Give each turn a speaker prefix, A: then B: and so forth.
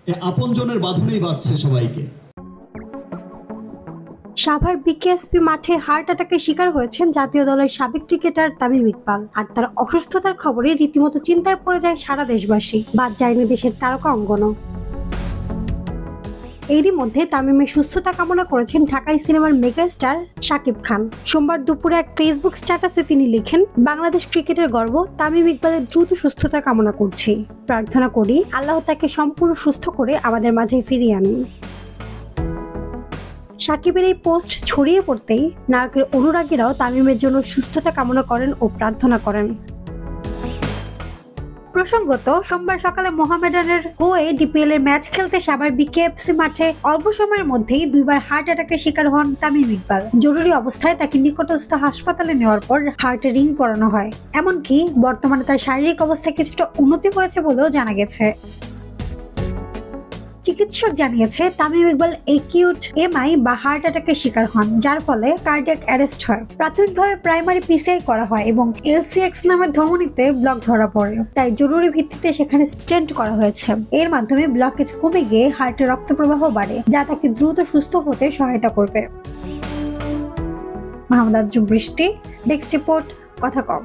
A: আপনজনের বাঁধনেই বাঁধছে সবাইকে।
B: সাভার বিকেএসপি মাঠে হার্ট অ্যাটাকের শিকার হয়েছেন জাতীয় দলের সাবেক ক্রিকেটার তামিম ইকবাল। আর তার অসুস্থতার খবরে রীতিমতো চিন্তায় পড়ে যায় সারা দেশবাসী, বাদ যায়নি দেশের তারকা অঙ্গনও। এরই মধ্যে তামিমের সুস্থতা কামনা করেছেন ঢাকাই সিনেমার মেগাস্টার শাকিব খান। সোমবার দুপুরে এক ফেসবুক স্ট্যাটাসে তিনি লিখেন, বাংলাদেশ ক্রিকেটের গর্ব তামিম ইকবালের দ্রুত সুস্থতা কামনা করছি। প্রার্থনা করি আল্লাহ তাকে সম্পূর্ণ সুস্থ করে আমাদের মাঝে ফিরিয়ে আনুন। শাকিবের এই পোস্ট ছড়িয়ে পড়তেই নায়কের অনুরাগীরাও তামিমের জন্য সুস্থতা কামনা করেন ও প্রার্থনা করেন। প্রসঙ্গত, সোমবার সকালে মোহামেডানের হয়ে ডিপিএল এর ম্যাচ খেলতে সাভার বিকেএফসি মাঠে অল্প সময়ের মধ্যেই দুইবার হার্ট অ্যাটাকের শিকার হন তামিম ইকবাল। জরুরি অবস্থায় তাকে নিকটস্থ হাসপাতালে নেওয়ার পর হার্টে রিং পরানো হয়। এমনকি বর্তমানে তার শারীরিক অবস্থায় কিছুটা উন্নতি হয়েছে বলেও জানা গেছে। চিকিৎসক জানিয়েছে তামিম ইকবাল একিউট এমআই বা হার্ট অ্যাটাকের শিকার হন, যার ফলে কার্ডিয়াক অ্যারেস্ট হয়। প্রাথমিকভাবে প্রাইমারি পিসিআই করা হয় এবং এলসিএক্স নামের ধমনীতে ব্লক ধরা পড়ে, তাই জরুরি ভিত্তিতে সেখানে স্টেন্ট করা হয়েছে। এর মাধ্যমে ব্লকেজ কমে গিয়ে হার্টে রক্ত প্রবাহ বাড়ে, যা তাকে দ্রুত সুস্থ হতে সহায়তা করবে। মাহমুদ আজম বৃষ্টি, ডেস্ক রিপোর্ট, কথা কম।